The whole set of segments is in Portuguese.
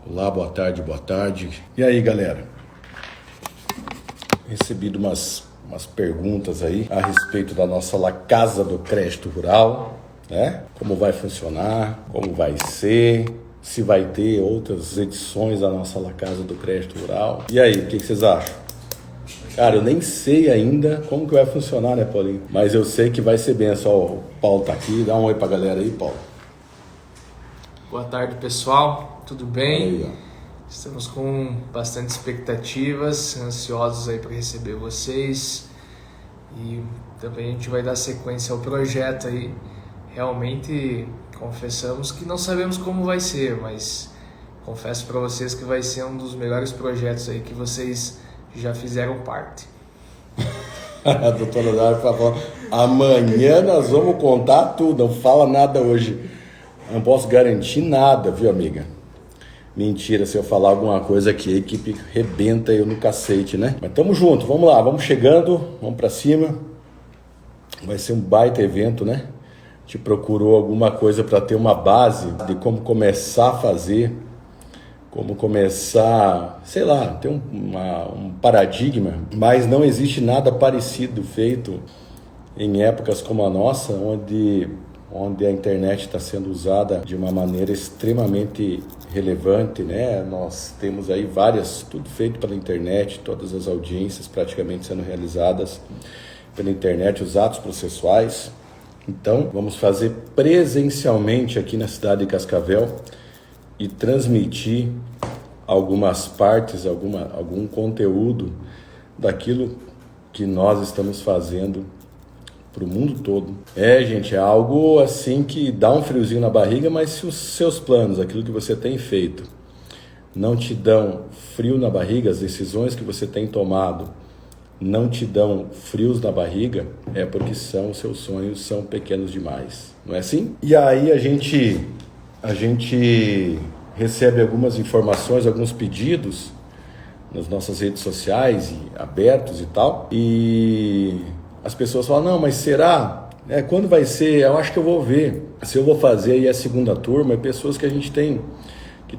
Olá, boa tarde, boa tarde. E aí, galera? Recebido umas perguntas aí a respeito da nossa La Casa do Crédito Rural, né? Como vai funcionar, como vai ser, se vai ter outras edições da nossa La Casa do Crédito Rural. E aí, o que vocês acham? Cara, eu nem sei ainda como que vai funcionar, né, Paulinho? Mas eu sei que vai ser benção. Ó, o Paulo tá aqui, dá um oi pra galera aí, Paulo. Boa tarde, pessoal. Tudo bem? Aí, Estamos com bastante expectativas, ansiosos aí para receber vocês. E também a gente vai dar sequência ao projeto aí. Realmente confessamos que não sabemos como vai ser, mas confesso para vocês que vai ser um dos melhores projetos aí que vocês já fizeram parte. A doutora Dara falou, amanhã nós vamos contar tudo, não fala nada hoje. Não posso garantir nada, viu, amiga? Mentira, se eu falar alguma coisa aqui, a equipe rebenta eu no cacete, né? Mas tamo junto, vamos lá, vamos chegando, vamos pra cima. Vai ser um baita evento, né? A gente procurou alguma coisa para ter uma base de como começar a fazer, como começar, sei lá, ter um paradigma, mas não existe nada parecido feito em épocas como a nossa, onde a internet está sendo usada de uma maneira extremamente relevante, né? Nós temos aí tudo feito pela internet, todas as audiências praticamente sendo realizadas pela internet, os atos processuais. Então, vamos fazer presencialmente aqui na cidade de Cascavel e transmitir algumas partes, algum conteúdo daquilo que nós estamos fazendo para o mundo todo. Gente, é algo assim que dá um friozinho na barriga, mas se os seus planos, aquilo que você tem feito, não te dão frio na barriga, as decisões que você tem tomado não te dão frios na barriga, é porque os seus sonhos são pequenos demais, não é assim? E aí a gente recebe algumas informações, alguns pedidos nas nossas redes sociais, abertos e tal, e as pessoas falam, não, mas será? Quando vai ser? Eu acho que eu vou ver. Se eu vou fazer aí a segunda turma, é pessoas que a gente tem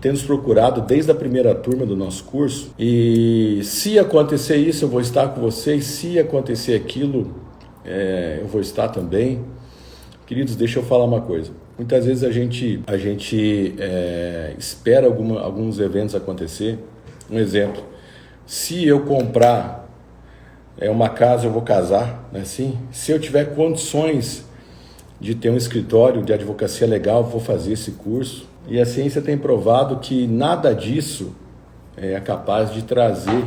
nos procurado desde a primeira turma do nosso curso. E se acontecer isso, eu vou estar com vocês. Se acontecer aquilo, eu vou estar também. Queridos, deixa eu falar uma coisa. Muitas vezes a gente espera alguns eventos acontecer. Um exemplo, se eu comprar uma casa, eu vou casar, não é assim? Se eu tiver condições de ter um escritório de advocacia legal, eu vou fazer esse curso. E a ciência tem provado que nada disso é capaz de trazer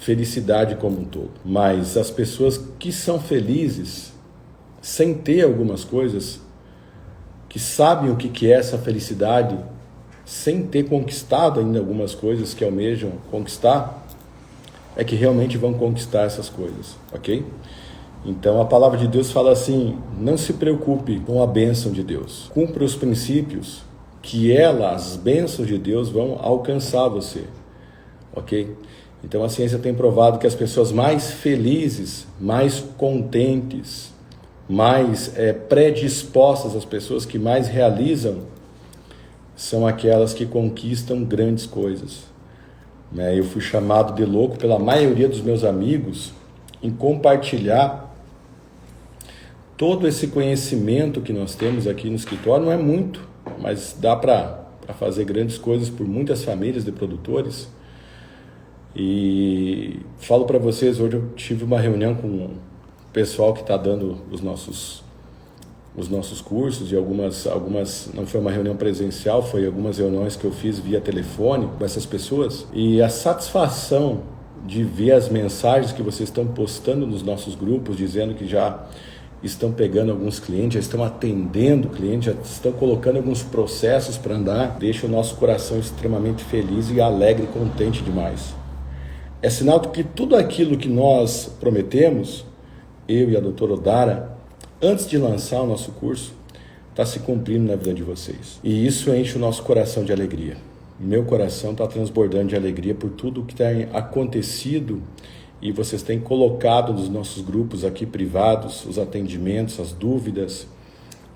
felicidade como um todo. Mas as pessoas que são felizes, sem ter algumas coisas, que sabem o que é essa felicidade, sem ter conquistado ainda algumas coisas que almejam conquistar, é que realmente vão conquistar essas coisas, ok? Então a palavra de Deus fala assim, não se preocupe com a bênção de Deus. Cumpra os princípios que as bênçãos de Deus vão alcançar você, ok? Então a ciência tem provado que as pessoas mais felizes, mais contentes, mais predispostas, as pessoas que mais realizam, são aquelas que conquistam grandes coisas. Eu fui chamado de louco pela maioria dos meus amigos em compartilhar todo esse conhecimento que nós temos aqui no escritório. Não é muito, mas dá para fazer grandes coisas por muitas famílias de produtores. E falo para vocês, hoje eu tive uma reunião com o pessoal que está dando os nossos cursos, e algumas, não foi uma reunião presencial, foi algumas reuniões que eu fiz via telefone com essas pessoas, e a satisfação de ver as mensagens que vocês estão postando nos nossos grupos, dizendo que já estão pegando alguns clientes, já estão atendendo clientes, já estão colocando alguns processos para andar, deixa o nosso coração extremamente feliz e alegre e contente demais. É sinal de que tudo aquilo que nós prometemos, eu e a doutora Odara, antes de lançar o nosso curso, está se cumprindo na vida de vocês. E isso enche o nosso coração de alegria. Meu coração está transbordando de alegria por tudo que tem acontecido e vocês têm colocado nos nossos grupos aqui privados, os atendimentos, as dúvidas.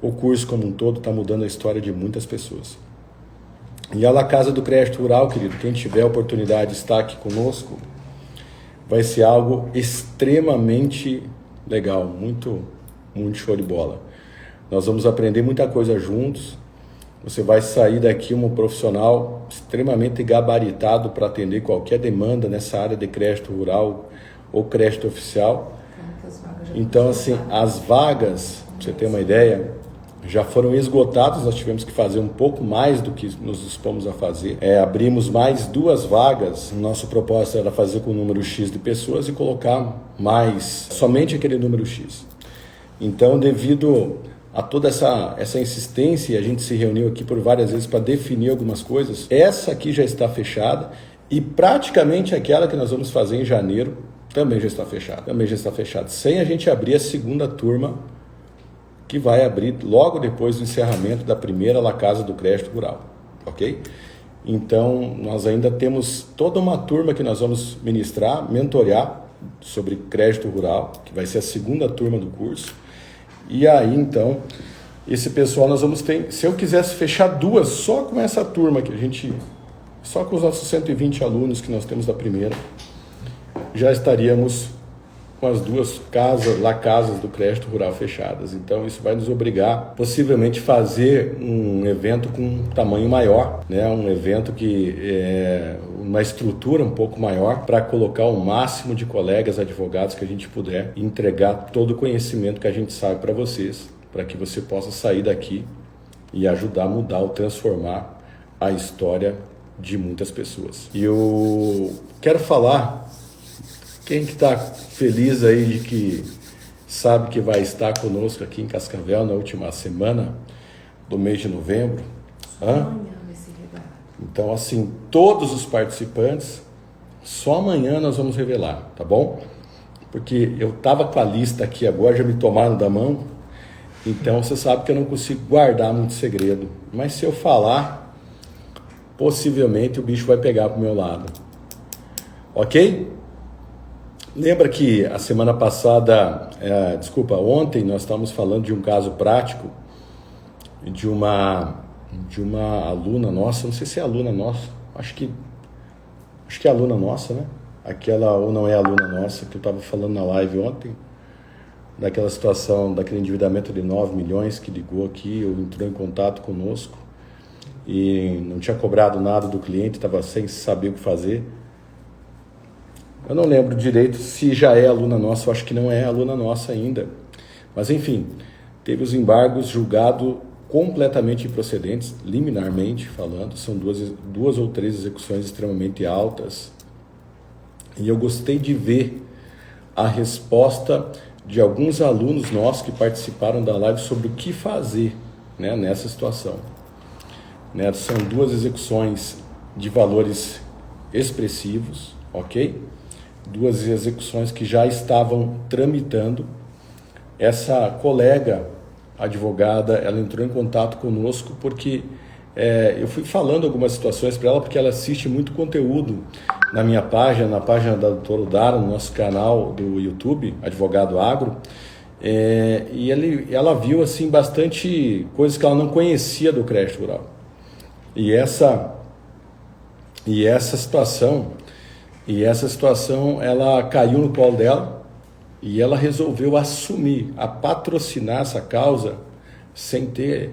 O curso como um todo está mudando a história de muitas pessoas. E a La Casa do Crédito Rural, querido, quem tiver a oportunidade de estar aqui conosco, vai ser algo extremamente legal, muito show de bola. Nós vamos aprender muita coisa juntos. Você vai sair daqui um profissional extremamente gabaritado para atender qualquer demanda nessa área de crédito rural ou crédito oficial. Então, assim, as vagas, para você ter uma ideia, já foram esgotadas. Nós tivemos que fazer um pouco mais do que nos dispomos a fazer. Abrimos mais 2 vagas. Nosso propósito era fazer com o número X de pessoas e colocar mais, somente aquele número X. Então, devido a toda essa insistência, a gente se reuniu aqui por várias vezes para definir algumas coisas. Essa aqui já está fechada e praticamente aquela que nós vamos fazer em janeiro também já está fechada. Sem a gente abrir a segunda turma, que vai abrir logo depois do encerramento da primeira La Casa do Crédito Rural, ok? Então, nós ainda temos toda uma turma que nós vamos ministrar, mentorear sobre crédito rural, que vai ser a segunda turma do curso. E aí, então, esse pessoal nós vamos ter... Se eu quisesse fechar 2 só com essa turma que a gente... Só com os nossos 120 alunos que nós temos da primeira, já estaríamos com as 2 La Casas do Crédito Rural fechadas. Então, isso vai nos obrigar, possivelmente, fazer um evento com um tamanho maior, né? Um evento que uma estrutura um pouco maior para colocar o máximo de colegas advogados que a gente puder e entregar todo o conhecimento que a gente sabe para vocês, para que você possa sair daqui e ajudar a mudar ou transformar a história de muitas pessoas. E eu quero falar... Quem que está feliz aí de que sabe que vai estar conosco aqui em Cascavel na última semana do mês de novembro? Então, assim, todos os participantes, só amanhã nós vamos revelar, tá bom? Porque eu estava com a lista aqui agora, já me tomaram da mão, então você sabe que eu não consigo guardar muito segredo. Mas se eu falar, possivelmente o bicho vai pegar pro meu lado. Ok? Lembra que a semana passada, ontem nós estávamos falando de um caso prático de uma aluna nossa, não sei se é aluna nossa, acho que é aluna nossa, né? Aquela ou não é aluna nossa, que eu estava falando na live ontem, daquela situação, daquele endividamento de 9 milhões que ligou aqui, ou entrou em contato conosco e não tinha cobrado nada do cliente, estava sem saber o que fazer. Eu não lembro direito se já é aluna nossa, eu acho que não é aluna nossa ainda. Mas, enfim, teve os embargos julgados completamente improcedentes, liminarmente falando. São duas ou três execuções extremamente altas. E eu gostei de ver a resposta de alguns alunos nossos que participaram da live sobre o que fazer, né, nessa situação. Né, são 2 execuções de valores expressivos, ok? 2 execuções que já estavam tramitando. Essa colega advogada, ela entrou em contato conosco porque eu fui falando algumas situações para ela, porque ela assiste muito conteúdo na minha página, na página da doutora Dara, no nosso canal do YouTube, Advogado Agro, e ela viu assim bastante coisas que ela não conhecia do crédito rural. E essa situação, ela caiu no colo dela e ela resolveu assumir, a patrocinar essa causa sem ter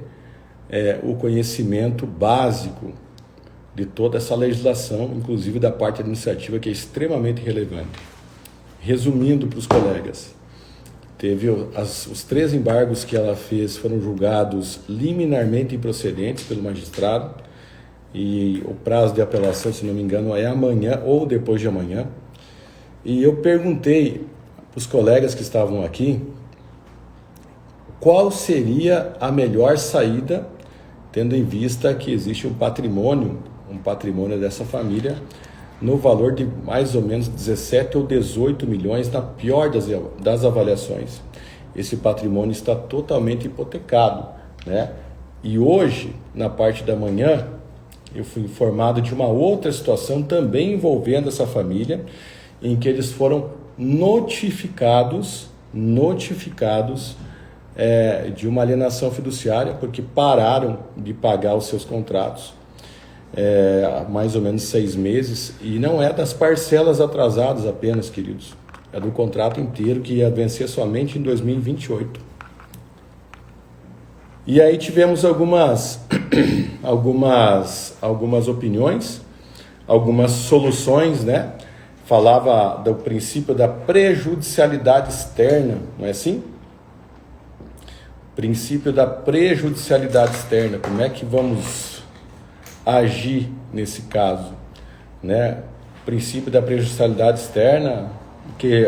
o conhecimento básico de toda essa legislação, inclusive da parte administrativa, que é extremamente relevante. Resumindo para os colegas, teve os 3 embargos que ela fez foram julgados liminarmente improcedentes pelo magistrado, e o prazo de apelação, se não me engano, é amanhã ou depois de amanhã. E eu perguntei para os colegas que estavam aqui qual seria a melhor saída, tendo em vista que existe um patrimônio dessa família no valor de mais ou menos 17 ou 18 milhões na pior das avaliações. Esse patrimônio está totalmente hipotecado, né? E hoje, na parte da manhã, eu fui informado de uma outra situação também envolvendo essa família, em que eles foram notificados de uma alienação fiduciária, porque pararam de pagar os seus contratos. há mais ou menos 6 meses, e não é das parcelas atrasadas apenas, queridos, é do contrato inteiro que ia vencer somente em 2028. E aí tivemos algumas opiniões, algumas soluções, né? Falava do princípio da prejudicialidade externa, não é assim? Princípio da prejudicialidade externa, como é que vamos agir nesse caso, né? Princípio da prejudicialidade externa,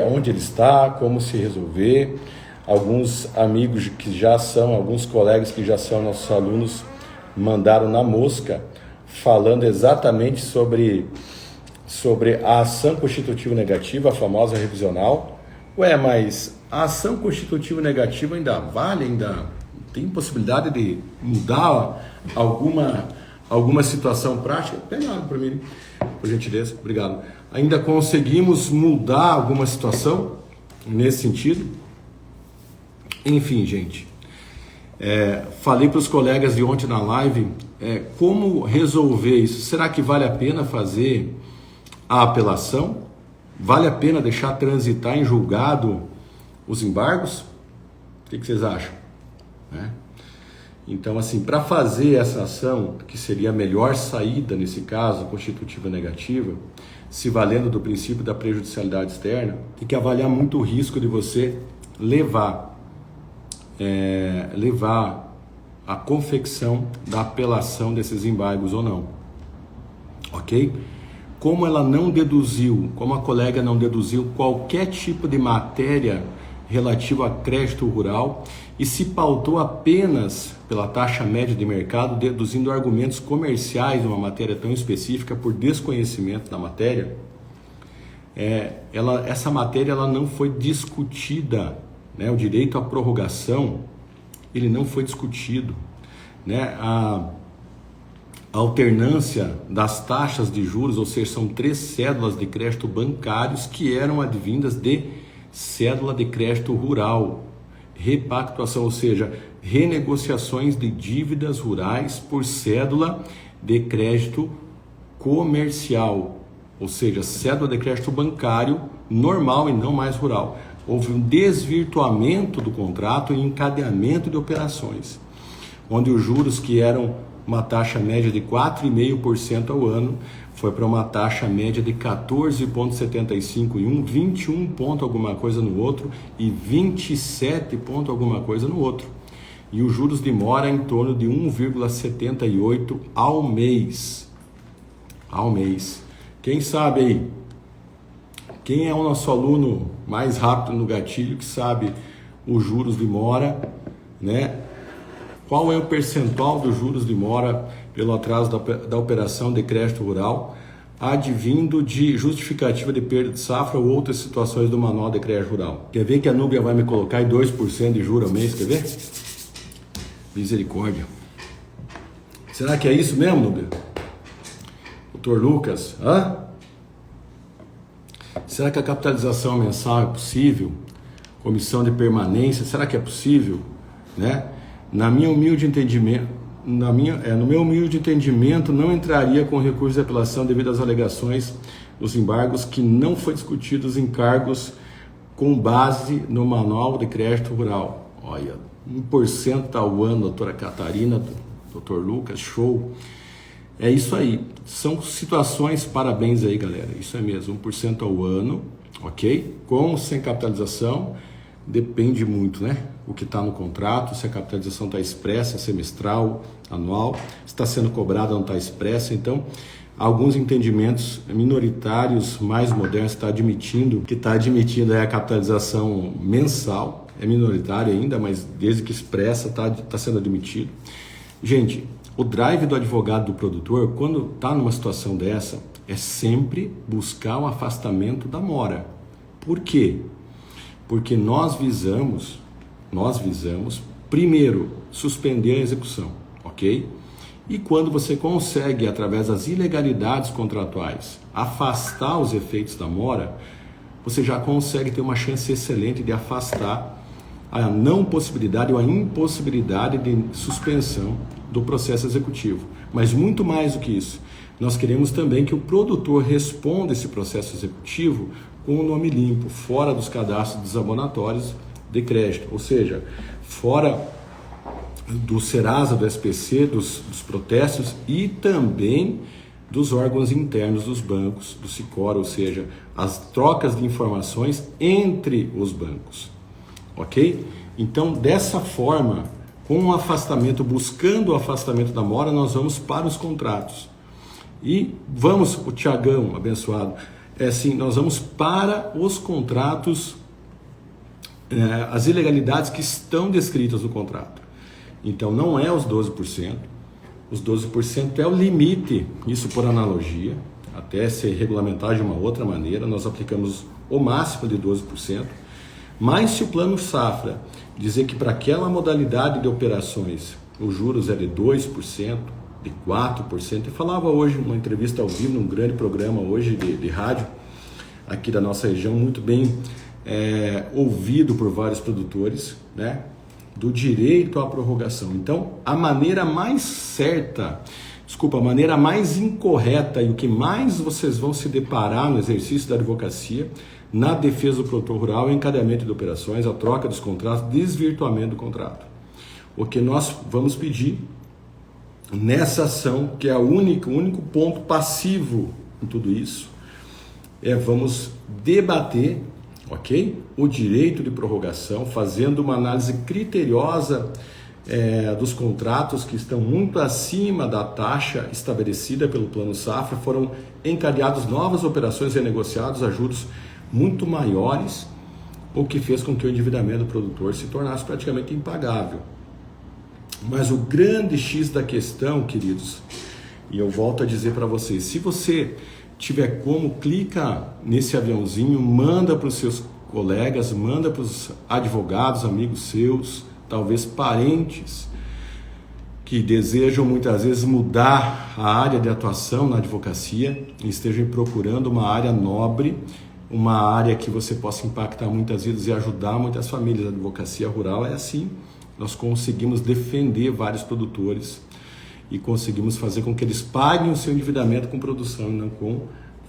onde ele está, como se resolver. Alguns amigos que já são, alguns colegas que já são nossos alunos mandaram na mosca, falando exatamente sobre a ação constitutiva negativa, a famosa revisional. Ué, mas a ação constitutiva negativa ainda vale? Ainda tem possibilidade de mudar alguma situação prática? Pega água para mim, por gentileza, obrigado. Ainda conseguimos mudar alguma situação nesse sentido? Enfim, gente, falei para os colegas de ontem na live como resolver isso. Será que vale a pena fazer a apelação? Vale a pena deixar transitar em julgado os embargos? O que vocês acham? Então, assim, para fazer essa ação, que seria a melhor saída nesse caso, constitutiva negativa, se valendo do princípio da prejudicialidade externa, tem que avaliar muito o risco de você levar a confecção da apelação desses embargos ou não, ok? Como ela não deduziu, como a colega não deduziu qualquer tipo de matéria relativa a crédito rural e se pautou apenas pela taxa média de mercado, deduzindo argumentos comerciais numa matéria tão específica por desconhecimento da matéria, essa matéria ela não foi discutida, né? O direito à prorrogação, ele não foi discutido, né? A alternância das taxas de juros, ou seja, são 3 cédulas de crédito bancários que eram advindas de cédula de crédito rural, repactuação, ou seja, renegociações de dívidas rurais por cédula de crédito comercial, ou seja, cédula de crédito bancário normal e não mais rural. Houve um desvirtuamento do contrato e encadeamento de operações, onde os juros que eram uma taxa média de 4,5% ao ano foi para uma taxa média de 14,75 em um, 21 ponto alguma coisa no outro e 27 ponto alguma coisa no outro. E os juros de mora em torno de 1,78 ao mês. Ao mês. Quem sabe aí? Quem é o nosso aluno mais rápido no gatilho, que sabe os juros de mora, né? Qual é o percentual dos juros de mora pelo atraso da operação de crédito rural, advindo de justificativa de perda de safra ou outras situações do manual de crédito rural? Quer ver que a Núbia vai me colocar em 2% de juros ao mês? Quer ver? Misericórdia. Será que é isso mesmo, Núbia? Doutor Lucas, será que a capitalização mensal é possível? Comissão de permanência, será que é possível? Né? No meu humilde entendimento, não entraria com recurso de apelação devido às alegações dos embargos que não foi discutido os encargos com base no manual de crédito rural. Olha, 1% ao ano, doutora Catarina, doutor Lucas, show. É isso aí, são situações, parabéns aí galera, isso é mesmo, 1% ao ano, ok? Com ou sem capitalização, depende muito, né? O que está no contrato, se a capitalização está expressa, semestral, anual, se está sendo cobrada, não está expressa. Então, alguns entendimentos minoritários mais modernos está admitindo a capitalização mensal, é minoritário ainda, mas desde que expressa está sendo admitido. Gente, o drive do advogado do produtor, quando está numa situação dessa, é sempre buscar o afastamento da mora. Por quê? Porque nós visamos, primeiro, suspender a execução, ok? E quando você consegue, através das ilegalidades contratuais, afastar os efeitos da mora, você já consegue ter uma chance excelente de afastar a não possibilidade ou a impossibilidade de suspensão do processo executivo. Mas muito mais do que isso, nós queremos também que o produtor responda esse processo executivo com o nome limpo, fora dos cadastros desabonatórios de crédito, ou seja, fora do Serasa, do SPC, dos protestos e também dos órgãos internos dos bancos, do Sicor, ou seja, as trocas de informações entre os bancos, ok? Então, dessa forma, com o afastamento, buscando o afastamento da mora, nós vamos para os contratos. E vamos, o Tiagão, abençoado, nós vamos para os contratos, as ilegalidades que estão descritas no contrato. Então, não é os 12%. Os 12% é o limite, isso por analogia, até se regulamentar de uma outra maneira, nós aplicamos o máximo de 12%, mas se o plano safra dizer que para aquela modalidade de operações os juros é de 2%, de 4%, eu falava hoje numa entrevista ao vivo, num grande programa hoje de rádio, aqui da nossa região, muito bem ouvido por vários produtores, né? Do direito à prorrogação. Então, a maneira mais certa, a maneira mais incorreta e o que mais vocês vão se deparar no exercício da advocacia, na defesa do produtor rural, é o encadeamento de operações, a troca dos contratos, desvirtuamento do contrato. O que nós vamos pedir nessa ação, que é o único ponto passivo em tudo isso, vamos debater, ok? O direito de prorrogação, fazendo uma análise criteriosa dos contratos que estão muito acima da taxa estabelecida pelo Plano Safra, foram encadeadas novas operações renegociadas a juros muito maiores, o que fez com que o endividamento do produtor se tornasse praticamente impagável. Mas o grande X da questão, queridos, e eu volto a dizer para vocês, se você tiver como, clica nesse aviãozinho, manda para os seus colegas, manda para os advogados, amigos seus, talvez parentes, que desejam muitas vezes mudar a área de atuação na advocacia e estejam procurando uma área nobre, uma área que você possa impactar muitas vidas e ajudar muitas famílias. A advocacia rural é assim, nós conseguimos defender vários produtores e conseguimos fazer com que eles paguem o seu endividamento com produção e não com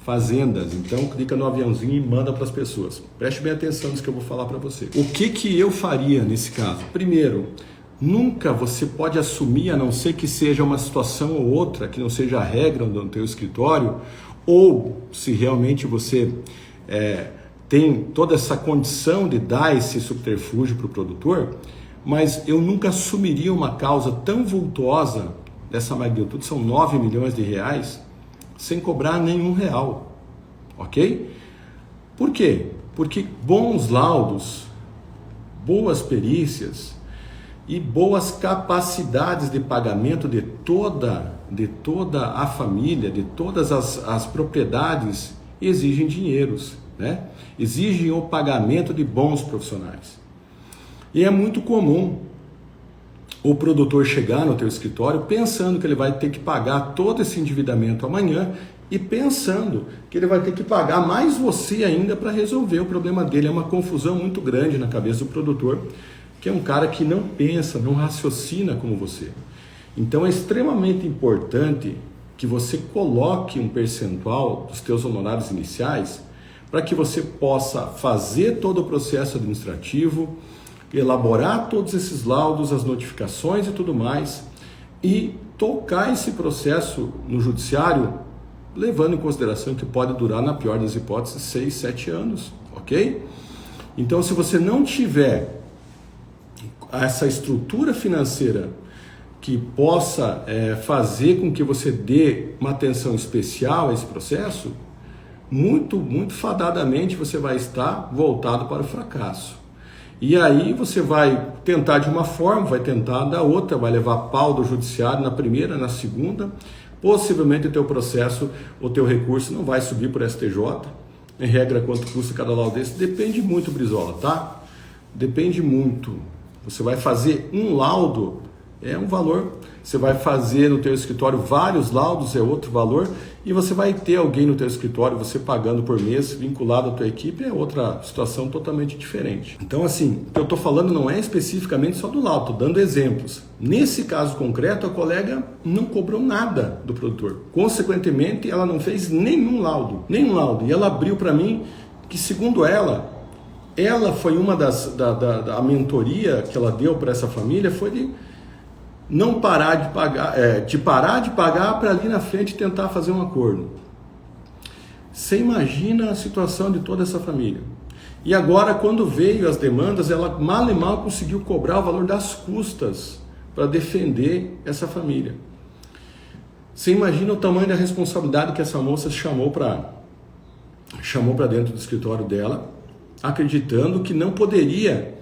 fazendas. Então, clica no aviãozinho e manda para as pessoas. Preste bem atenção nisso que eu vou falar para você. O que eu faria nesse caso? Primeiro, nunca você pode assumir, a não ser que seja uma situação ou outra, que não seja a regra no teu escritório, ou se realmente você tem toda essa condição de dar esse subterfúgio para o produtor, mas eu nunca assumiria uma causa tão vultuosa dessa magnitude, são 9 milhões de reais, sem cobrar nenhum real, ok? Por quê? Porque bons laudos, boas perícias e boas capacidades de pagamento de toda a família, de todas as propriedades, exigem dinheiros, né? Exigem o pagamento de bons profissionais. E é muito comum o produtor chegar no teu escritório pensando que ele vai ter que pagar todo esse endividamento amanhã e pensando que ele vai ter que pagar mais você ainda para resolver o problema dele. É uma confusão muito grande na cabeça do produtor, que é um cara que não pensa, não raciocina como você. Então é extremamente importante que você coloque um percentual dos teus honorários iniciais para que você possa fazer todo o processo administrativo, elaborar todos esses laudos, as notificações e tudo mais, e tocar esse processo no judiciário, levando em consideração que pode durar, na pior das hipóteses, 6, 7 anos, ok? Então, se você não tiver essa estrutura financeira que possa fazer com que você dê uma atenção especial a esse processo, muito fadadamente você vai estar voltado para o fracasso. E aí você vai tentar de uma forma, vai tentar da outra, vai levar pau do judiciário na primeira, na segunda, possivelmente o teu processo, o teu recurso não vai subir por STJ, em regra quanto custa cada laudo desse, depende muito, Brizola, tá? Depende muito. Você vai fazer um laudo é um valor. Você vai fazer no teu escritório vários laudos, é outro valor, e você vai ter alguém no teu escritório, você pagando por mês, vinculado à tua equipe, é outra situação totalmente diferente. Então, assim, o que eu estou falando não é especificamente só do laudo, estou dando exemplos. Nesse caso concreto, a colega não cobrou nada do produtor. Consequentemente, ela não fez nenhum laudo. E ela abriu para mim que, segundo ela foi uma a mentoria que ela deu para essa família foi de não parar de pagar, parar de pagar para ali na frente tentar fazer um acordo. Você imagina a situação de toda essa família. E agora, quando veio as demandas, ela mal e mal conseguiu cobrar o valor das custas para defender essa família. Você imagina o tamanho da responsabilidade que essa moça chamou para dentro do escritório dela, acreditando que não poderia,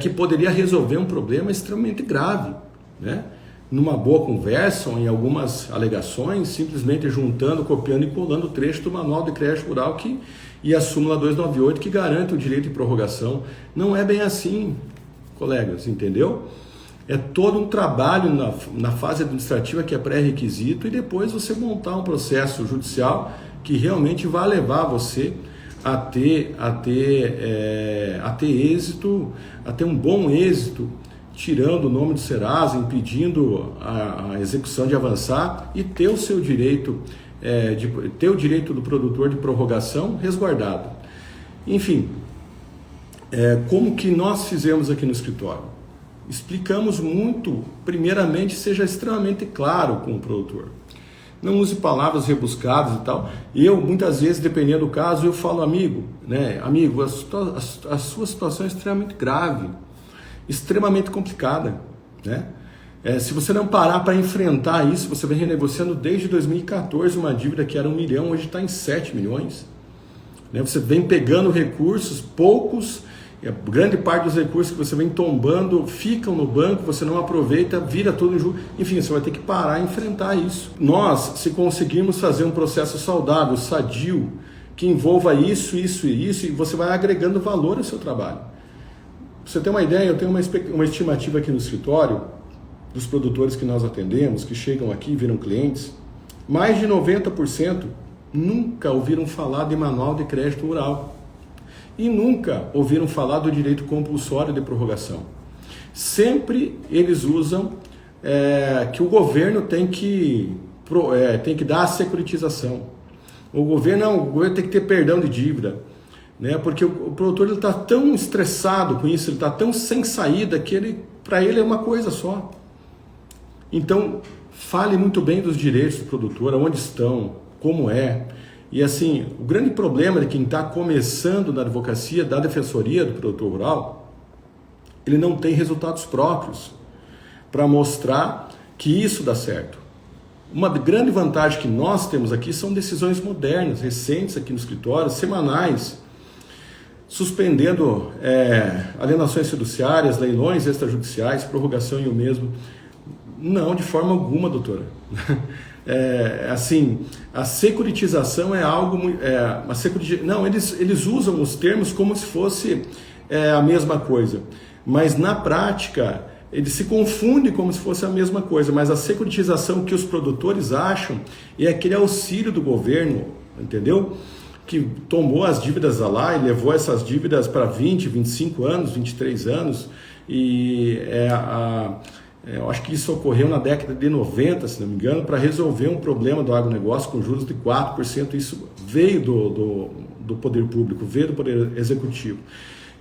que poderia resolver um problema extremamente grave, né? Numa boa conversa ou em algumas alegações, simplesmente juntando, copiando e colando o trecho do Manual de Crédito Rural e a súmula 298 que garante o direito de prorrogação. Não é bem assim, colegas, entendeu? É todo um trabalho na fase administrativa que é pré-requisito e depois você montar um processo judicial que realmente vai levar você a ter êxito, a ter um bom êxito, tirando o nome do Serasa, impedindo a execução de avançar e ter o seu direito, ter o direito do produtor de prorrogação resguardado. Enfim, como que nós fizemos aqui no escritório? Explicamos muito, primeiramente, seja extremamente claro com o produtor. Não use palavras rebuscadas e tal. Eu, muitas vezes, dependendo do caso, eu falo, amigo, a sua situação é extremamente grave, extremamente complicada, né? Se você não parar para enfrentar isso, você vem renegociando desde 2014 uma dívida que era 1 milhão, hoje está em 7 milhões. Né? Você vem pegando recursos, poucos, grande parte dos recursos que você vem tombando ficam no banco, você não aproveita, vira tudo em juros. Enfim, você vai ter que parar e enfrentar isso. Nós, se conseguirmos fazer um processo saudável, sadio, que envolva isso, isso e isso, e você vai agregando valor ao seu trabalho. Pra você ter uma ideia, eu tenho uma estimativa aqui no escritório, dos produtores que nós atendemos, que chegam aqui e viram clientes, mais de 90% nunca ouviram falar de manual de crédito rural. E nunca ouviram falar do direito compulsório de prorrogação. Sempre eles usam que o governo tem que dar a securitização. O governo tem que ter perdão de dívida, né? Porque o produtor está tão estressado com isso, ele está tão sem saída que para ele é uma coisa só. Então, fale muito bem dos direitos do produtor, onde estão, como é. E assim, o grande problema de quem está começando na advocacia, da defensoria do produtor rural, ele não tem resultados próprios para mostrar que isso dá certo. Uma grande vantagem que nós temos aqui são decisões modernas, recentes aqui no escritório, semanais, suspendendo alienações fiduciárias, leilões extrajudiciais, prorrogação em um mesmo. Não, de forma alguma, doutora. Assim, a securitização é algo... Não, eles usam os termos como se fosse a mesma coisa. Mas, na prática, eles se confundem como se fosse a mesma coisa. Mas a securitização que os produtores acham é aquele auxílio do governo, entendeu? Que tomou as dívidas lá e levou essas dívidas para 20, 25 anos, 23 anos. E eu acho que isso ocorreu na década de 90, se não me engano, para resolver um problema do agronegócio com juros de 4%. Isso veio do poder público, veio do poder executivo.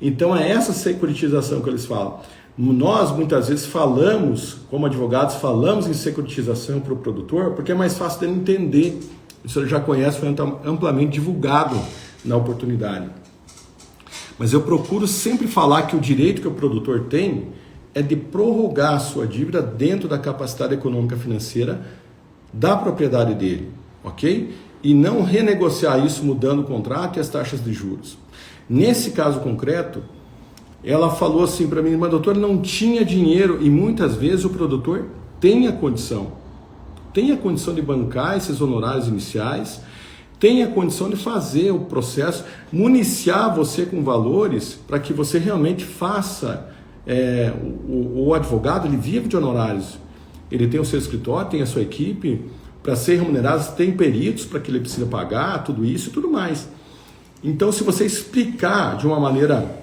Então é essa securitização que eles falam. Nós muitas vezes falamos, como advogados, falamos em securitização para o produtor porque é mais fácil dele entender. Isso ele já conhece, foi amplamente divulgado na oportunidade. Mas eu procuro sempre falar que o direito que o produtor tem é de prorrogar a sua dívida dentro da capacidade econômica financeira da propriedade dele, ok? E não renegociar isso mudando o contrato e as taxas de juros. Nesse caso concreto, ela falou assim para mim, mas doutor, não tinha dinheiro, e muitas vezes o produtor tem a condição de bancar esses honorários iniciais, tem a condição de fazer o processo, municiar você com valores para que você realmente faça o advogado, ele vive de honorários, ele tem o seu escritório, tem a sua equipe, para ser remunerado, tem peritos para que ele precisa pagar, tudo isso e tudo mais. Então, se você explicar de uma maneira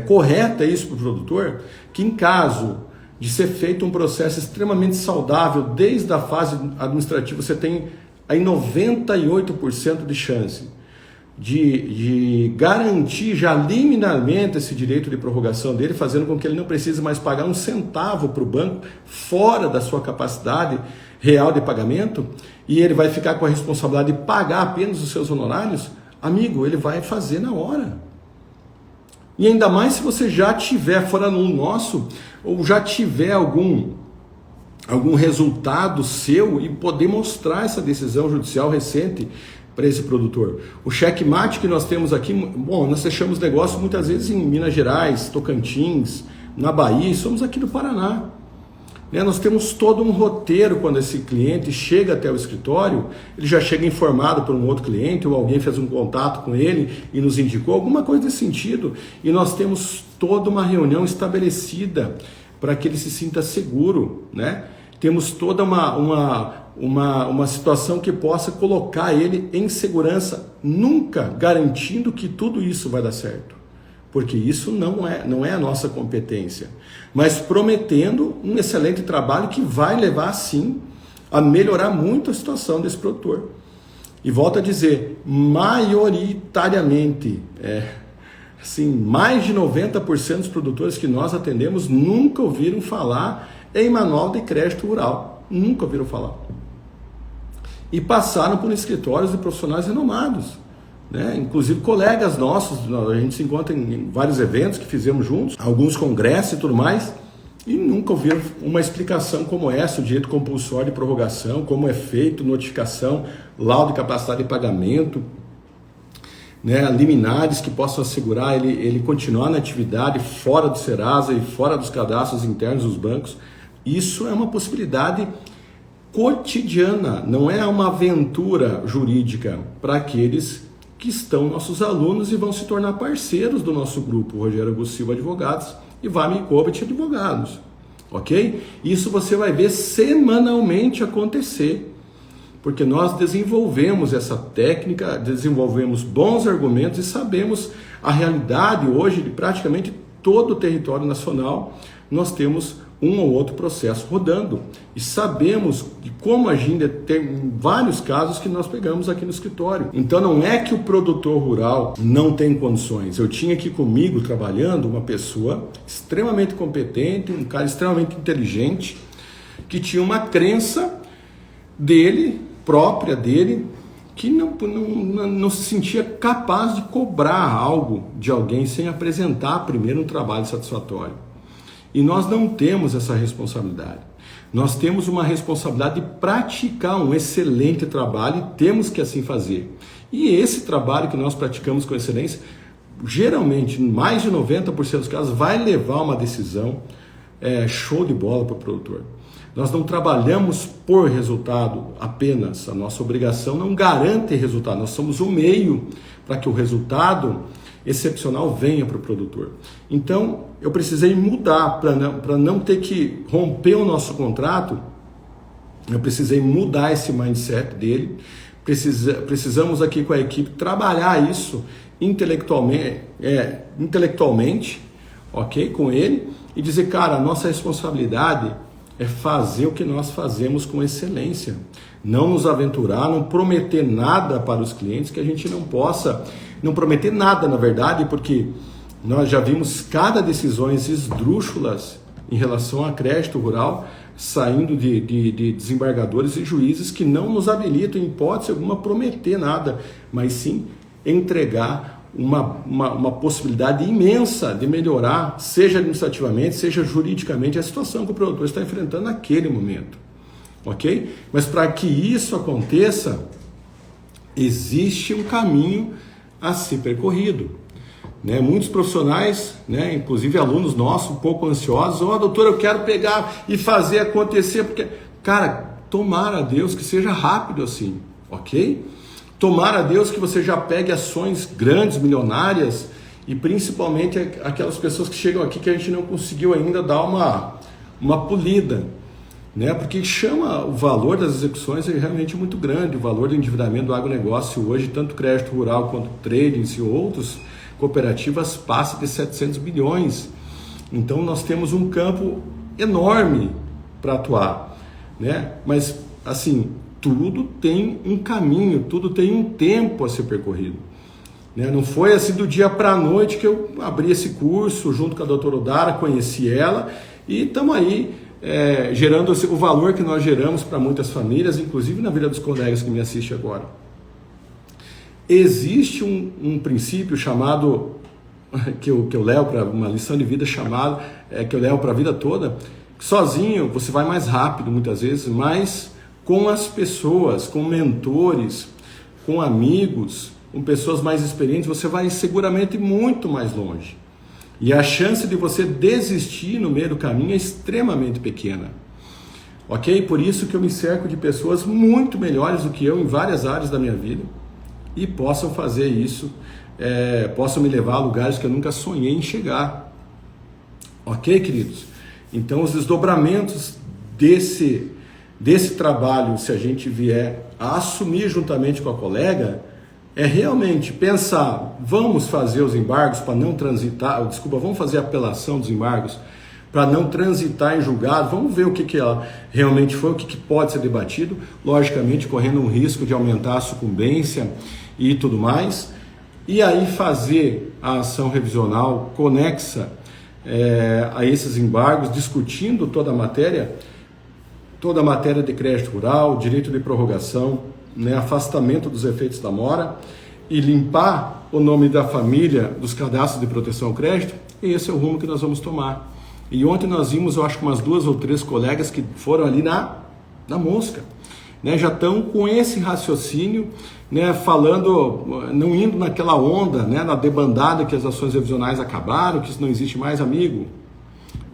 correta isso para o produtor, que em caso de ser feito um processo extremamente saudável, desde a fase administrativa, você tem aí 98% de chance de garantir já liminarmente esse direito de prorrogação dele, fazendo com que ele não precise mais pagar um centavo para o banco, fora da sua capacidade real de pagamento, e ele vai ficar com a responsabilidade de pagar apenas os seus honorários, amigo, ele vai fazer na hora. E ainda mais se você já tiver, fora no nosso, ou já tiver algum resultado seu e poder mostrar essa decisão judicial recente para esse produtor. O checkmate que nós temos aqui, bom, nós fechamos negócio muitas vezes em Minas Gerais, Tocantins, na Bahia, somos aqui do Paraná. Nós temos todo um roteiro quando esse cliente chega até o escritório, ele já chega informado por um outro cliente, ou alguém fez um contato com ele e nos indicou, alguma coisa desse sentido, e nós temos toda uma reunião estabelecida para que ele se sinta seguro, né? Temos toda uma situação que possa colocar ele em segurança, nunca garantindo que tudo isso vai dar certo, porque isso não é a nossa competência, mas prometendo um excelente trabalho que vai levar, sim, a melhorar muito a situação desse produtor. E volto a dizer, maioritariamente, assim, mais de 90% dos produtores que nós atendemos nunca ouviram falar em manual de crédito rural, nunca ouviram falar. E passaram por escritórios de profissionais renomados, né? Inclusive colegas nossos, a gente se encontra em vários eventos que fizemos juntos, alguns congressos e tudo mais, e nunca ouviram uma explicação como essa, o direito compulsório de prorrogação, como é feito, notificação, laudo de capacidade de pagamento, né, liminares que possam assegurar ele continuar na atividade fora do Serasa e fora dos cadastros internos dos bancos. Isso é uma possibilidade cotidiana, não é uma aventura jurídica para aqueles que estão nossos alunos e vão se tornar parceiros do nosso grupo, Rogério Augusto Silva Advogados e Vami Kovic Advogados, ok? Isso você vai ver semanalmente acontecer, porque nós desenvolvemos essa técnica, desenvolvemos bons argumentos e sabemos a realidade hoje de praticamente todo o território nacional. Nós temos um ou outro processo rodando e sabemos de como agir. Tem vários casos que nós pegamos aqui no escritório. Então não é que o produtor rural não tem condições. Eu tinha aqui comigo trabalhando uma pessoa extremamente competente, um cara extremamente inteligente, que tinha uma crença própria dele, que não se sentia capaz de cobrar algo de alguém sem apresentar primeiro um trabalho satisfatório. E nós não temos essa responsabilidade. Nós temos uma responsabilidade de praticar um excelente trabalho e temos que assim fazer. E esse trabalho que nós praticamos com excelência, geralmente, em mais de 90% dos casos, vai levar uma decisão show de bola para o produtor. Nós não trabalhamos por resultado apenas. A nossa obrigação não garante resultado. Nós somos o meio para que o resultado excepcional venha para o produtor. Então, eu precisei mudar para não ter que romper o nosso contrato. Eu precisei mudar esse mindset dele. Precisamos aqui com a equipe trabalhar isso intelectualmente, ok, com ele, e dizer, cara, a nossa responsabilidade é fazer o que nós fazemos com excelência. Não nos aventurar, não prometer nada para os clientes que a gente não possa, não prometer nada, na verdade, porque nós já vimos cada decisões esdrúxulas em relação a crédito rural, saindo de desembargadores e juízes que não nos habilitam, em hipótese alguma, prometer nada, mas sim entregar uma possibilidade imensa de melhorar, seja administrativamente, seja juridicamente, a situação que o produtor está enfrentando naquele momento, ok? Mas para que isso aconteça, existe um caminho a ser percorrido, né? Muitos profissionais, né, inclusive alunos nossos, um pouco ansiosos, doutor, eu quero pegar e fazer acontecer, porque, cara, tomara a Deus que seja rápido assim, ok? Tomara a Deus que você já pegue ações grandes, milionárias, e principalmente aquelas pessoas que chegam aqui que a gente não conseguiu ainda dar uma polida, né? Porque chama o valor das execuções é realmente muito grande, o valor do endividamento do agronegócio hoje, tanto crédito rural quanto trading e outros cooperativas passa de 700 bilhões. Então nós temos um campo enorme para atuar, né? Mas assim, tudo tem um caminho, tudo tem um tempo a ser percorrido, né? Não foi assim do dia para a noite que eu abri esse curso junto com a doutora Odara, conheci ela e estamos aí gerando o valor que nós geramos para muitas famílias, inclusive na vida dos colegas que me assistem agora. Existe um princípio chamado, que eu levo para uma lição de vida chamada, que eu levo para a vida toda, que sozinho você vai mais rápido muitas vezes, mas com as pessoas, com mentores, com amigos, com pessoas mais experientes, você vai seguramente muito mais longe. E a chance de você desistir no meio do caminho é extremamente pequena. Ok? Por isso que eu me cerco de pessoas muito melhores do que eu em várias áreas da minha vida e possam fazer isso, possam me levar a lugares que eu nunca sonhei em chegar. Ok, queridos? Então, os desdobramentos desse trabalho, se a gente vier a assumir juntamente com a colega, é realmente pensar, vamos fazer os embargos para não transitar, vamos fazer a apelação dos embargos para não transitar em julgado, vamos ver o que realmente foi, o que pode ser debatido, logicamente correndo um risco de aumentar a sucumbência e tudo mais, e aí fazer a ação revisional conexa a esses embargos, discutindo toda a matéria de crédito rural, direito de prorrogação, né, afastamento dos efeitos da mora e limpar o nome da família dos cadastros de proteção ao crédito, e esse é o rumo que nós vamos tomar. E ontem nós vimos, eu acho que umas 2 ou 3 colegas que foram ali na mosca, né, já estão com esse raciocínio, né, falando, não indo naquela onda, né, na debandada que as ações revisionais acabaram, que isso não existe mais, amigo.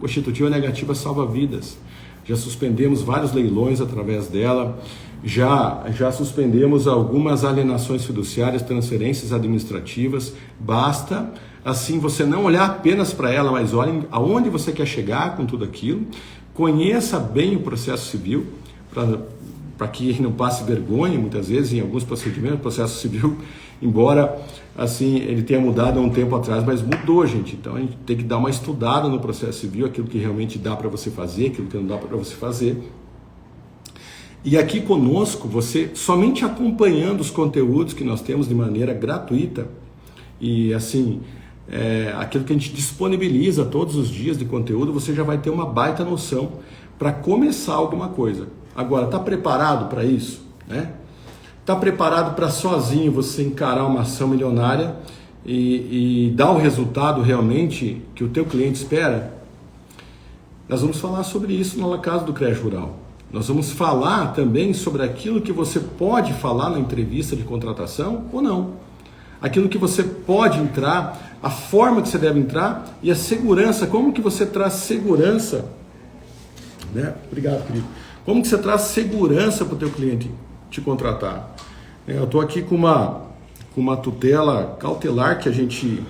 Constitutiva negativa salva vidas. Já suspendemos vários leilões através dela, já suspendemos algumas alienações fiduciárias, transferências administrativas. Basta, assim, você não olhar apenas para ela, mas olhe aonde você quer chegar com tudo aquilo. Conheça bem o processo civil, para que não passe vergonha, muitas vezes, em alguns procedimentos. O processo civil, embora assim ele tenha mudado há um tempo atrás, mas mudou, gente. Então a gente tem que dar uma estudada no processo civil, aquilo que realmente dá para você fazer, aquilo que não dá para você fazer. E aqui conosco, você somente acompanhando os conteúdos que nós temos de maneira gratuita e assim, aquilo que a gente disponibiliza todos os dias de conteúdo, você já vai ter uma baita noção para começar alguma coisa. Agora, está preparado para isso, né? Está preparado para sozinho você encarar uma ação milionária e dar o resultado realmente que o teu cliente espera? Nós vamos falar sobre isso na Casa do Crédito Rural. Nós vamos falar também sobre aquilo que você pode falar na entrevista de contratação ou não. Aquilo que você pode entrar, a forma que você deve entrar e a segurança, como que você traz segurança, né? Obrigado, querido. Como que você traz segurança para o teu cliente te contratar? Eu estou aqui com uma tutela cautelar que que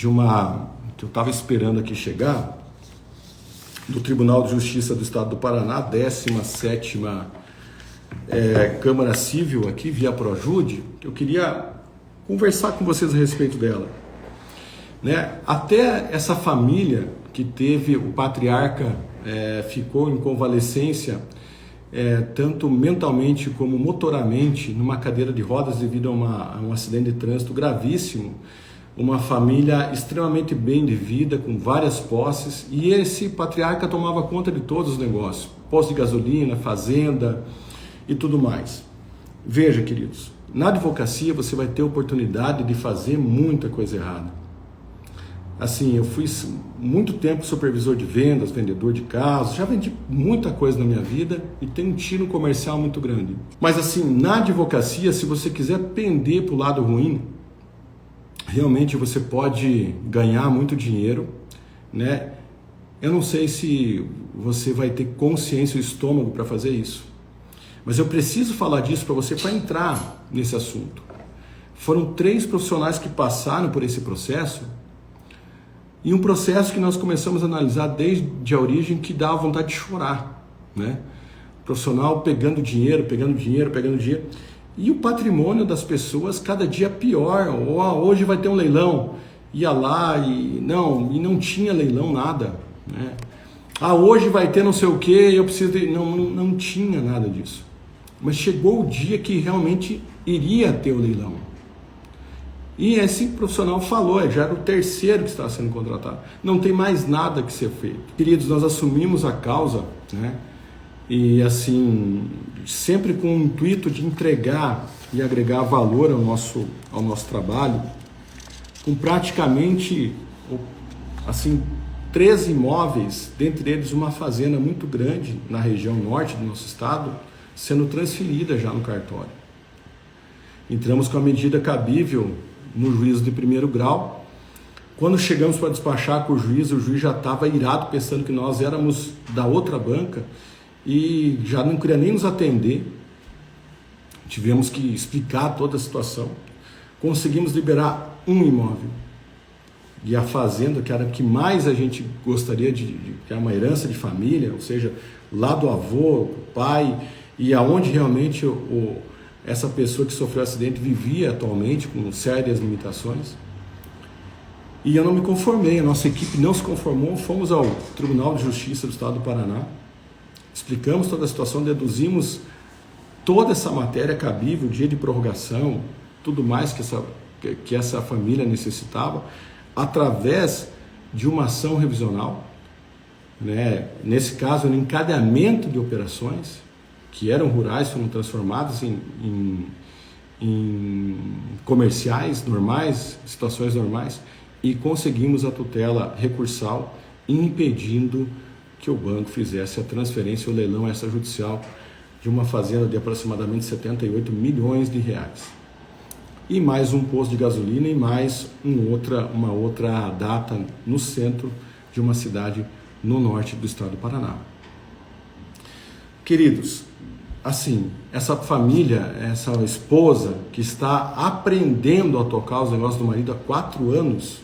eu estava esperando aqui chegar, do Tribunal de Justiça do Estado do Paraná, 17ª Câmara Civil aqui, via Projude, que eu queria conversar com vocês a respeito dela. Né? Até essa família que teve o patriarca, ficou em convalescência, tanto mentalmente como motoramente, numa cadeira de rodas devido a um acidente de trânsito gravíssimo, uma família extremamente bem de vida, com várias posses, e esse patriarca tomava conta de todos os negócios, posto de gasolina, fazenda e tudo mais. Veja, queridos, na advocacia você vai ter oportunidade de fazer muita coisa errada. Assim, eu fui muito tempo supervisor de vendas, vendedor de carros, já vendi muita coisa na minha vida e tenho um tiro comercial muito grande. Mas assim, na advocacia, se você quiser pender para o lado ruim, realmente você pode ganhar muito dinheiro, né? Eu não sei se você vai ter consciência e estômago para fazer isso, mas eu preciso falar disso para você para entrar nesse assunto. Foram 3 profissionais que passaram por esse processo, e um processo que nós começamos a analisar desde a origem, que dá vontade de chorar, né? O profissional pegando dinheiro, e o patrimônio das pessoas cada dia pior. Hoje vai ter um leilão, ia lá e não tinha leilão, nada, né? Hoje vai ter não sei o que, eu preciso de... Não tinha nada disso. Mas chegou o dia que realmente iria ter o leilão. E esse profissional falou, já era o 3º que estava sendo contratado. Não tem mais nada que ser feito. Queridos, nós assumimos a causa, né? E assim, sempre com o intuito de entregar e agregar valor ao nosso trabalho, com praticamente, assim, 13 imóveis, dentre eles uma fazenda muito grande na região norte do nosso estado, sendo transferida já no cartório. Entramos com a medida cabível no juízo de 1º grau. Quando chegamos para despachar com o juiz já estava irado, pensando que nós éramos da outra banca e já não queria nem nos atender. Tivemos que explicar toda a situação. Conseguimos liberar um imóvel. E a fazenda, que era o que mais a gente gostaria que é uma herança de família, ou seja, lá do avô, do pai, e aonde realmente essa pessoa que sofreu acidente vivia atualmente, com sérias limitações. E eu não me conformei, a nossa equipe não se conformou, fomos ao Tribunal de Justiça do Estado do Paraná, explicamos toda a situação, deduzimos toda essa matéria cabível, dia de prorrogação, tudo mais que essa família necessitava, através de uma ação revisional, né? Nesse caso, um encadeamento de operações que eram rurais, foram transformadas em comerciais normais, situações normais, e conseguimos a tutela recursal, impedindo que o banco fizesse a transferência, o leilão extrajudicial de uma fazenda de aproximadamente 78 milhões de reais. E mais um posto de gasolina e mais uma outra data no centro de uma cidade no norte do estado do Paraná. Queridos, assim, essa família, essa esposa que está aprendendo a tocar os negócios do marido há 4 anos,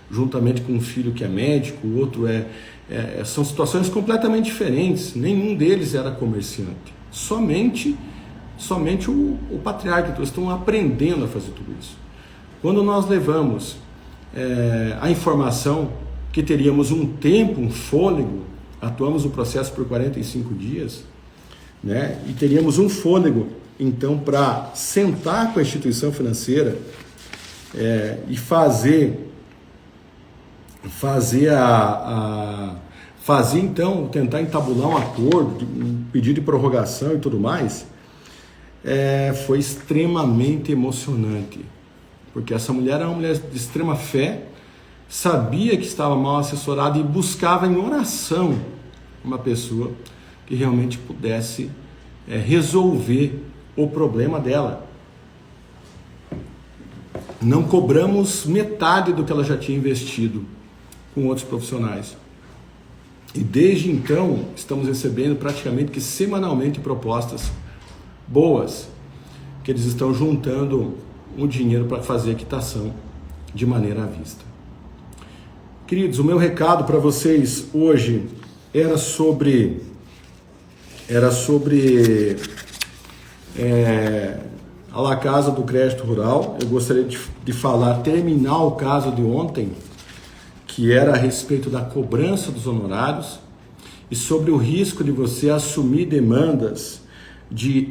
juntamente com um filho que é médico, o outro são situações completamente diferentes, nenhum deles era comerciante, somente o patriarca. Então, estão aprendendo a fazer tudo isso. Quando nós levamos a informação que teríamos um tempo, um fôlego, atuamos o processo por 45 dias, né? E teríamos um fôlego, então, para sentar com a instituição financeira e fazer então, tentar entabular um acordo, um pedido de prorrogação e tudo mais, foi extremamente emocionante, porque essa mulher era uma mulher de extrema fé, sabia que estava mal assessorada e buscava em oração uma pessoa que realmente pudesse resolver o problema dela. Não cobramos metade do que ela já tinha investido com outros profissionais. E desde então estamos recebendo praticamente que semanalmente propostas boas, que eles estão juntando o dinheiro para fazer a quitação de maneira à vista. Queridos, o meu recado para vocês hoje era sobre a La Casa do Crédito Rural. Eu gostaria de terminar o caso de ontem, que era a respeito da cobrança dos honorários e sobre o risco de você assumir demandas, de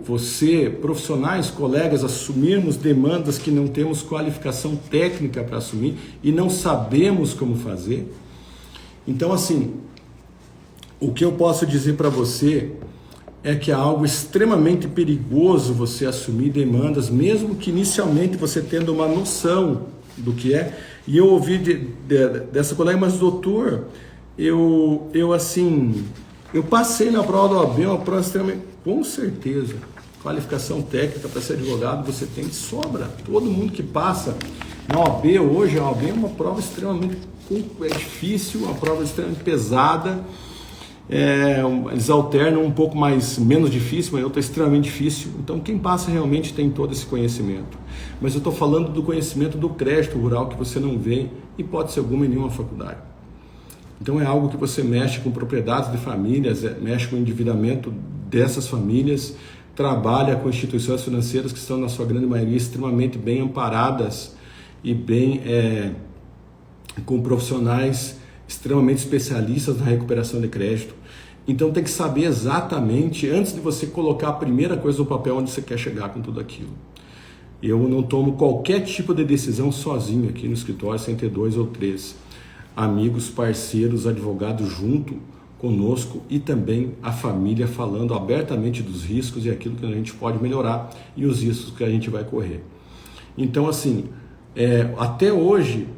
você, profissionais, colegas, assumirmos demandas que não temos qualificação técnica para assumir e não sabemos como fazer. Então, assim, o que eu posso dizer para você é que é algo extremamente perigoso você assumir demandas, mesmo que inicialmente você tendo uma noção do que é. E eu ouvi dessa colega, mas doutor, eu passei na prova da OAB, uma prova extremamente, com certeza, qualificação técnica para ser advogado você tem de sobra. Todo mundo que passa na OAB hoje, a OAB é uma prova extremamente difícil, uma prova extremamente pesada, Eles alternam um pouco menos difícil, mas outro é extremamente difícil. Então quem passa realmente tem todo esse conhecimento. Mas eu estou falando do conhecimento do crédito rural que você não vê, hipótese alguma, em nenhuma faculdade. Então é algo que você mexe com propriedades de famílias, mexe com o endividamento dessas famílias, trabalha com instituições financeiras que estão, na sua grande maioria, extremamente bem amparadas e bem com profissionais extremamente especialistas na recuperação de crédito. Então tem que saber exatamente, antes de você colocar a primeira coisa no papel, onde você quer chegar com tudo aquilo. Eu não tomo qualquer tipo de decisão sozinho aqui no escritório, sem ter 2 ou 3 amigos, parceiros, advogados junto conosco e também a família falando abertamente dos riscos e aquilo que a gente pode melhorar e os riscos que a gente vai correr. Então, assim, até hoje,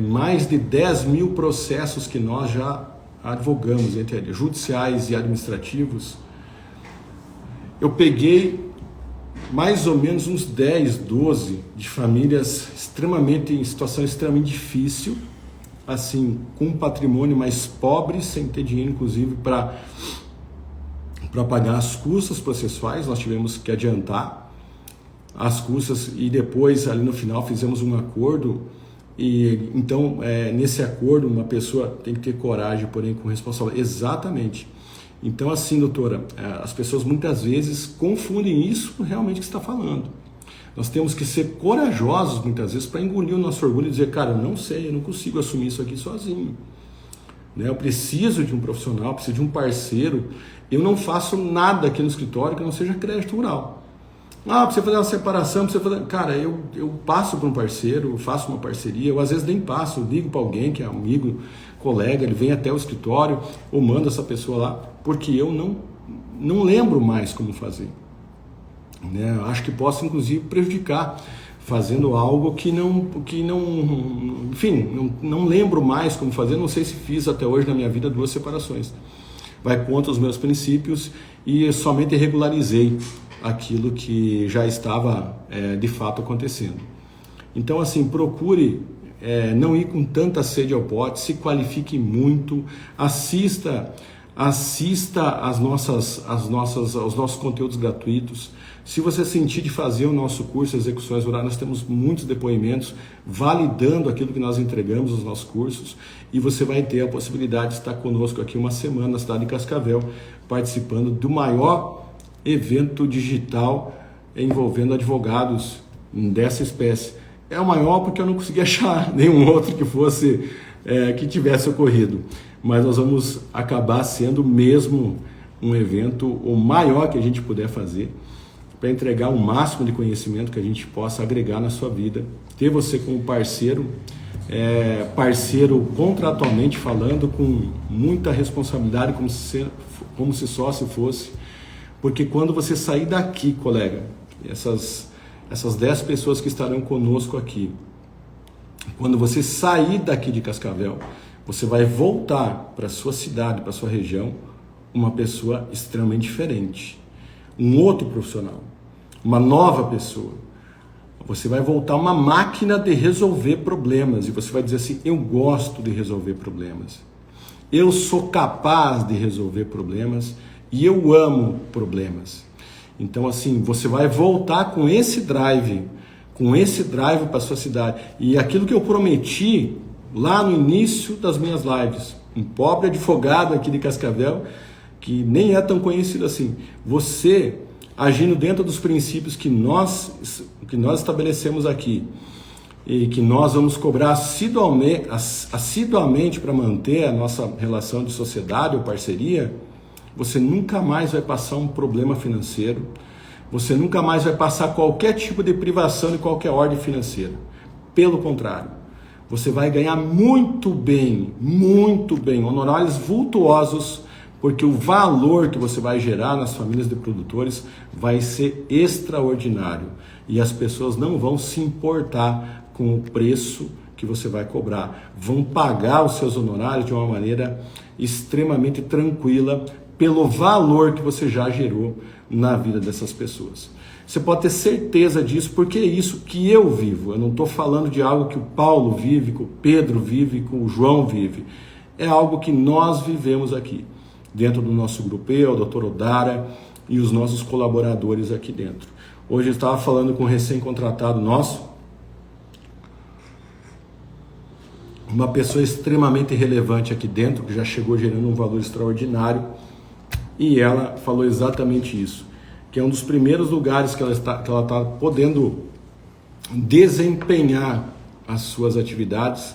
mais de 10 mil processos que nós já advogamos, entre judiciais e administrativos, eu peguei mais ou menos uns 10, 12 de famílias em situação extremamente difícil, assim, com um patrimônio mais pobre, sem ter dinheiro, inclusive, para pagar as custas processuais. Nós tivemos que adiantar as custas e depois, ali no final, fizemos um acordo. E então, nesse acordo, uma pessoa tem que ter coragem, porém com responsabilidade. Exatamente. Então, assim, doutora, as pessoas muitas vezes confundem isso com realmente o que você está falando. Nós temos que ser corajosos, muitas vezes, para engolir o nosso orgulho e dizer, cara, eu não sei, eu não consigo assumir isso aqui sozinho. Eu preciso de um profissional, preciso de um parceiro. Eu não faço nada aqui no escritório que não seja crédito rural. Para você fazer uma separação, cara, eu passo para um parceiro, eu faço uma parceria, eu às vezes nem passo, eu ligo para alguém que é amigo, colega, ele vem até o escritório ou manda essa pessoa lá, porque eu não lembro mais como fazer. Eu acho que posso, inclusive, prejudicar fazendo algo que não lembro mais como fazer. Não sei se fiz até hoje na minha vida 2 separações. Vai contra os meus princípios e somente regularizei aquilo que já estava de fato acontecendo. Então, assim, procure não ir com tanta sede ao pote, se qualifique muito, assista aos nossos conteúdos gratuitos. Se você sentir de fazer o nosso curso Execuções Rurais, nós temos muitos depoimentos validando aquilo que nós entregamos nos nossos cursos, e você vai ter a possibilidade de estar conosco aqui uma semana na cidade de Cascavel, participando do maior evento digital envolvendo advogados dessa espécie. É o maior porque eu não consegui achar nenhum outro que fosse que tivesse ocorrido, mas nós vamos acabar sendo mesmo um evento o maior que a gente puder fazer, para entregar o máximo de conhecimento que a gente possa agregar na sua vida, ter você como parceiro, parceiro contratualmente falando, com muita responsabilidade, como se sócio fosse, porque quando você sair daqui, colega, essas 10 pessoas que estarão conosco aqui, quando você sair daqui de Cascavel, você vai voltar para a sua cidade, para a sua região, uma pessoa extremamente diferente, um outro profissional, uma nova pessoa. Você vai voltar uma máquina de resolver problemas, e você vai dizer assim, eu gosto de resolver problemas, eu sou capaz de resolver problemas e eu amo problemas. Então, assim, você vai voltar com esse drive para a sua cidade. E aquilo que eu prometi lá no início das minhas lives, um pobre advogado aqui de Cascavel, que nem é tão conhecido assim, você agindo dentro dos princípios que nós estabelecemos aqui, e que nós vamos cobrar assiduamente para manter a nossa relação de sociedade ou parceria, você nunca mais vai passar um problema financeiro, você nunca mais vai passar qualquer tipo de privação de qualquer ordem financeira. Pelo contrário, você vai ganhar muito bem, honorários vultuosos, porque o valor que você vai gerar nas famílias de produtores vai ser extraordinário. E as pessoas não vão se importar com o preço que você vai cobrar. Vão pagar os seus honorários de uma maneira extremamente tranquila, pelo valor que você já gerou na vida dessas pessoas. Você pode ter certeza disso, porque é isso que eu vivo. Eu não estou falando de algo que o Paulo vive, que o Pedro vive, que o João vive. É algo que nós vivemos aqui. dentro do nosso grupo, eu, o doutor Odara e os nossos colaboradores aqui dentro. Hoje eu estava falando com um recém-contratado nosso, uma pessoa extremamente relevante aqui dentro, que já chegou gerando um valor extraordinário, e ela falou exatamente isso, que é um dos primeiros lugares que ela está podendo desempenhar as suas atividades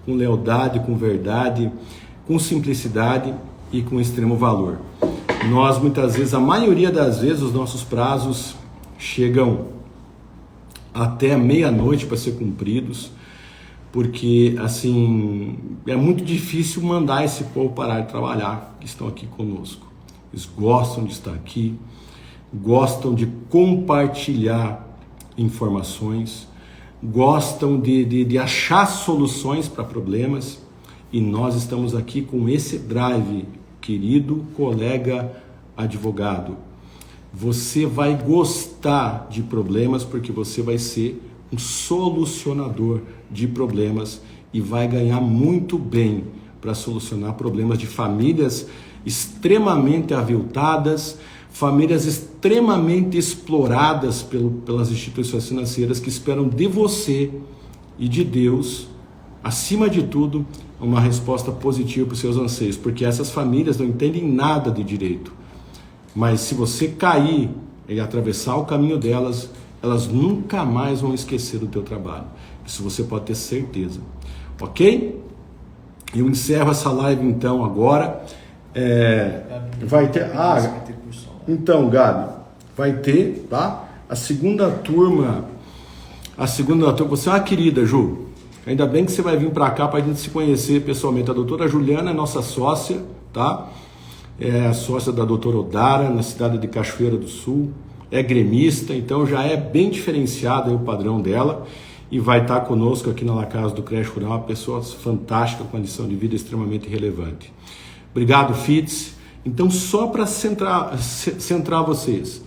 com lealdade, com verdade, com simplicidade e com extremo valor. Nós, muitas vezes, a maioria das vezes, os nossos prazos chegam até meia-noite para ser cumpridos, porque, assim, é muito difícil mandar esse povo parar de trabalhar, que estão aqui conosco. Eles gostam de estar aqui, gostam de compartilhar informações, gostam de achar soluções para problemas, e nós estamos aqui com esse drive, querido colega advogado. Você vai gostar de problemas porque você vai ser um solucionador de problemas e vai ganhar muito bem para solucionar problemas de famílias extremamente aviltadas, famílias extremamente exploradas pelas instituições financeiras que esperam de você e de Deus, acima de tudo, uma resposta positiva para os seus anseios, porque essas famílias não entendem nada de direito. Mas se você cair e atravessar o caminho delas, elas nunca mais vão esquecer do teu trabalho. Isso você pode ter certeza. Ok? Eu encerro essa live então agora. Vai ter... Então, Gabi, vai ter, tá? A segunda turma, você é uma querida, Ju. Ainda bem que você vai vir para cá para a gente se conhecer pessoalmente. A doutora Juliana é nossa sócia, tá? É a sócia da doutora Odara, na cidade de Cachoeira do Sul. É gremista, então já é bem diferenciado aí o padrão dela. E vai estar conosco aqui na La Casa do Creche Rural, uma pessoa fantástica, com condição de vida extremamente relevante. Obrigado, Fitz. Então, só para centrar vocês,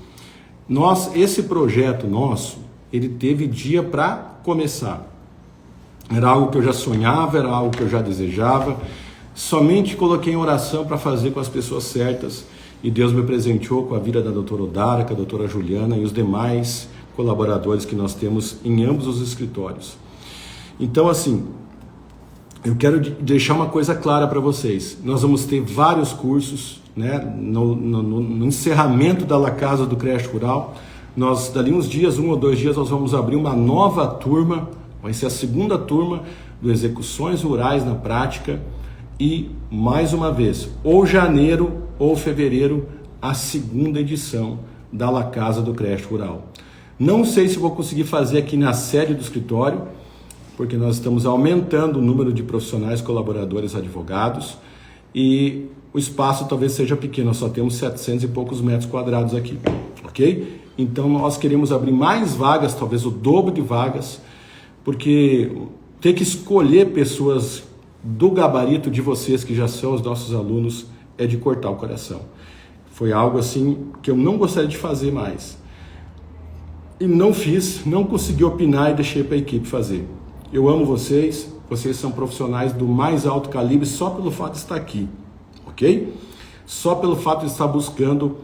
esse projeto nosso, ele teve dia para começar. Era algo que eu já sonhava, era algo que eu já desejava, somente coloquei em oração para fazer com as pessoas certas, e Deus me presenteou com a vida da doutora Odara, com a doutora Juliana e os demais colaboradores que nós temos em ambos os escritórios. Então, assim, eu quero deixar uma coisa clara para vocês. Nós vamos ter vários cursos, né? No encerramento da La Casa do Creche Rural. Nós, dali uns dias, 1 ou 2 dias, nós vamos abrir uma nova turma. Vai ser a segunda turma do Execuções Rurais na Prática. E, mais uma vez, ou janeiro ou fevereiro, a segunda edição da La Casa do Creche Rural. Não sei se vou conseguir fazer aqui na sede do escritório, porque nós estamos aumentando o número de profissionais, colaboradores, advogados, e o espaço talvez seja pequeno, nós só temos 700 e poucos metros quadrados aqui, ok? Então nós queremos abrir mais vagas, talvez o dobro de vagas, porque ter que escolher pessoas do gabarito de vocês, que já são os nossos alunos, é de cortar o coração. Foi algo assim que eu não gostaria de fazer mais. E não fiz, não consegui opinar e deixei para a equipe fazer. Eu amo vocês, vocês são profissionais do mais alto calibre só pelo fato de estar aqui, ok? Só pelo fato de estar buscando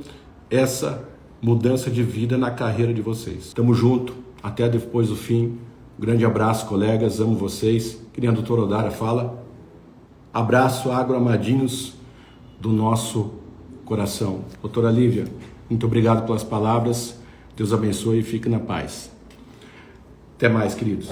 essa mudança de vida na carreira de vocês. Tamo junto, até depois do fim. Grande abraço, colegas, amo vocês. Que nem a doutora Odara fala. Abraço agroamadinhos do nosso coração. Doutora Lívia, muito obrigado pelas palavras. Deus abençoe e fique na paz. Até mais, queridos.